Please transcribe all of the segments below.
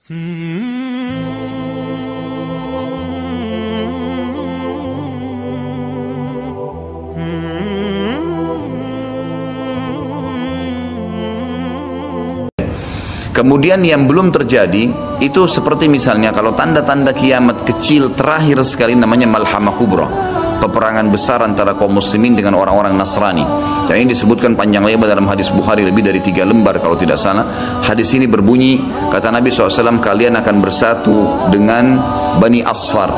Kemudian yang belum terjadi itu seperti misalnya kalau tanda-tanda kiamat kecil terakhir sekali namanya Malhamah Kubra, peperangan besar antara kaum muslimin dengan orang-orang Nasrani. Dan ini disebutkan panjang lebar dalam hadis Bukhari lebih dari 3 lembar kalau tidak salah. Hadis ini berbunyi, kata Nabi SAW, kalian akan bersatu dengan Bani Asfar.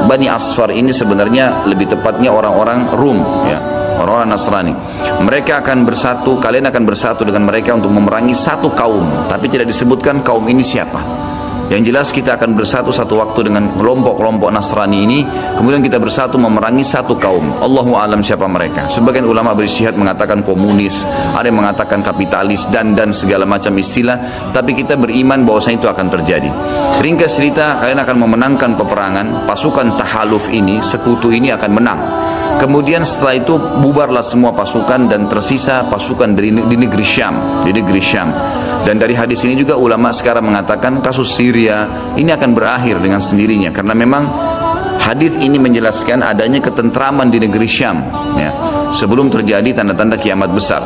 Bani Asfar ini sebenarnya lebih tepatnya orang-orang Rum, ya, orang-orang Nasrani. Mereka akan bersatu, kalian akan bersatu dengan mereka untuk memerangi satu kaum, tapi tidak disebutkan kaum ini siapa. Yang jelas kita akan bersatu satu waktu dengan kelompok-kelompok Nasrani ini, kemudian kita bersatu memerangi satu kaum. Allahu alam siapa mereka. Sebagian ulama berijtihad mengatakan komunis, ada yang mengatakan kapitalis dan segala macam istilah, tapi kita beriman bahwasanya itu akan terjadi. Ringkas cerita, kalian akan memenangkan peperangan, pasukan tahaluf ini, sekutu ini akan menang. Kemudian setelah itu bubarlah semua pasukan dan tersisa pasukan di negeri Syam, di negeri Syam. Dan dari hadis ini juga ulama sekarang mengatakan kasus Syria ini akan berakhir dengan sendirinya, karena memang hadis ini menjelaskan adanya ketentraman di negeri Syam, ya, sebelum terjadi tanda-tanda kiamat besar.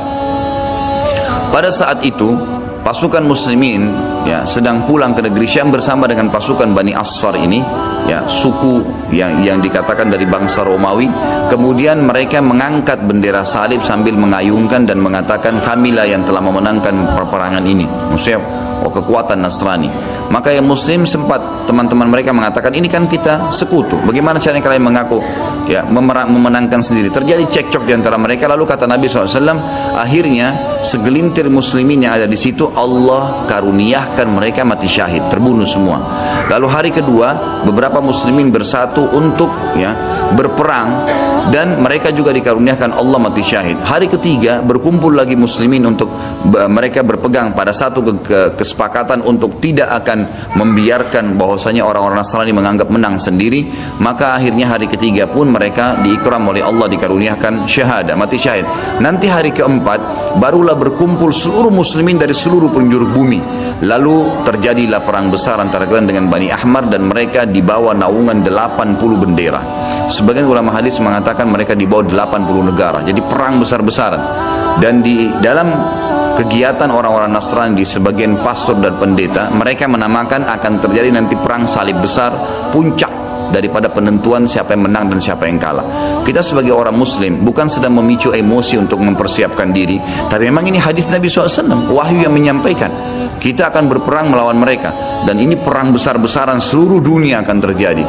Pada saat itu pasukan muslimin, ya, sedang pulang ke negeri Syam bersama dengan pasukan Bani Asfar ini, ya, suku yang dikatakan dari bangsa Romawi. Kemudian mereka mengangkat bendera salib sambil mengayunkan dan mengatakan, kamilah yang telah memenangkan peperangan ini, maksudnya kekuatan Nasrani. Maka yang muslim sempat, teman-teman mereka mengatakan, ini kan kita sekutu, bagaimana caranya kalian mengaku, ya, memenangkan sendiri. Terjadi cekcok di antara mereka. Lalu kata Nabi SAW, akhirnya segelintir muslimin yang ada di situ Allah karuniakan mereka mati syahid, terbunuh semua. Lalu hari kedua beberapa muslimin bersatu untuk, ya, berperang, dan mereka juga dikaruniakan Allah mati syahid. Hari ketiga berkumpul lagi muslimin untuk mereka berpegang pada satu kesepakatan untuk tidak akan membiarkan bahwasanya orang-orang Nasrani menganggap menang sendiri. Maka akhirnya hari ketiga pun mereka diikram oleh Allah, dikaruniakan syahadah, mati syahid. Nanti hari keempat barulah berkumpul seluruh muslimin dari seluruh penjuru bumi. Lalu terjadilah perang besar antara kalian dengan Bani Ahmar, dan mereka dibawa naungan 80 bendera. Sebagian ulama hadis mengatakan mereka dibawa 80 negara. Jadi perang besar-besaran. Dan di dalam kegiatan orang-orang Nasrani, di sebagian pastor dan pendeta, mereka menamakan akan terjadi nanti perang salib besar, puncak daripada penentuan siapa yang menang dan siapa yang kalah. Kita sebagai orang muslim bukan sedang memicu emosi untuk mempersiapkan diri, tapi memang ini hadis Nabi SAW, wahyu yang menyampaikan kita akan berperang melawan mereka, dan ini perang besar-besaran seluruh dunia akan terjadi.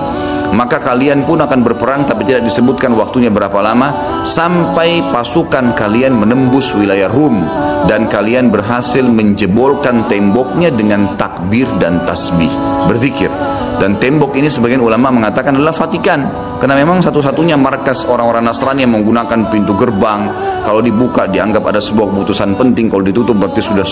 Maka kalian pun akan berperang, tapi tidak disebutkan waktunya berapa lama, sampai pasukan kalian menembus wilayah Rum dan kalian berhasil menjebolkan temboknya dengan takbir dan tasbih, berzikir. Dan tembok ini sebagian ulama mengatakan adalah Vatikan, karena memang satu-satunya markas orang-orang Nasrani yang menggunakan pintu gerbang. Kalau dibuka dianggap ada sebuah keputusan penting, kalau ditutup berarti sudah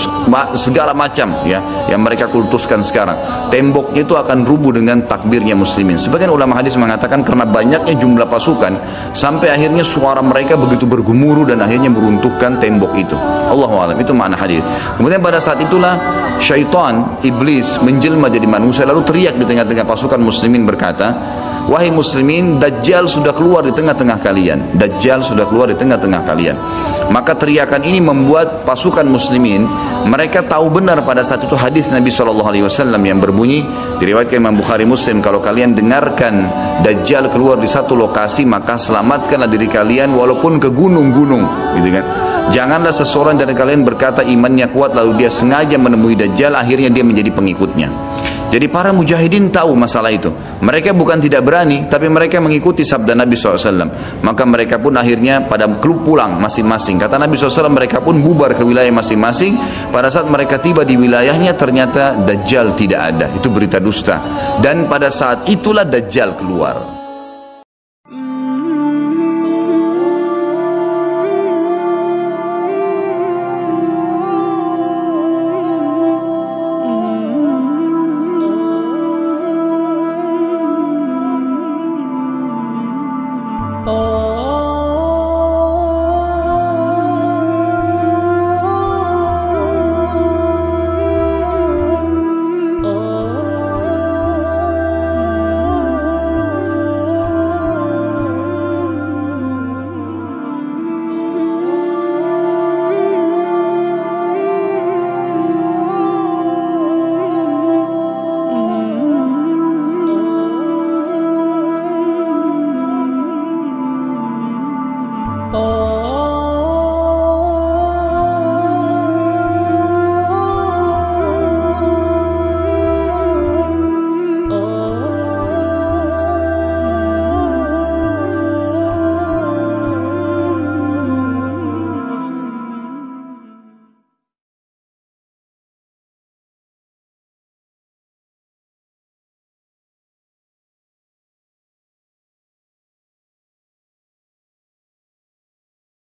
segala macam, ya, yang mereka kultuskan sekarang. Temboknya itu akan rubuh dengan takbirnya muslimin. Sebagian ulama hadis mengatakan karena banyaknya jumlah pasukan sampai akhirnya suara mereka begitu bergemuruh dan akhirnya meruntuhkan tembok itu. Allahu a'lam, itu makna hadis. Kemudian pada saat itulah syaitan, iblis menjelma jadi manusia, lalu teriak di tengah-tengah pasukan muslimin berkata, wahai muslimin, Dajjal sudah keluar di tengah-tengah kalian. Dajjal sudah keluar di tengah-tengah kalian. Maka teriakan ini membuat pasukan muslimin, mereka tahu benar pada saat itu hadis Nabi SAW yang berbunyi, diriwayatkan Imam Bukhari Muslim, kalau kalian dengarkan Dajjal keluar di satu lokasi, maka selamatkanlah diri kalian walaupun ke gunung-gunung, gitu kan. Janganlah seseorang dari kalian berkata imannya kuat lalu dia sengaja menemui Dajjal, akhirnya dia menjadi pengikutnya. Jadi para mujahidin tahu masalah itu. Mereka bukan tidak berani, tapi mereka mengikuti sabda Nabi SAW. Maka mereka pun akhirnya pada klub pulang masing-masing. Kata Nabi SAW, mereka pun bubar ke wilayah masing-masing. Pada saat mereka tiba di wilayahnya, ternyata Dajjal tidak ada. Itu berita dusta. Dan pada saat itulah Dajjal keluar.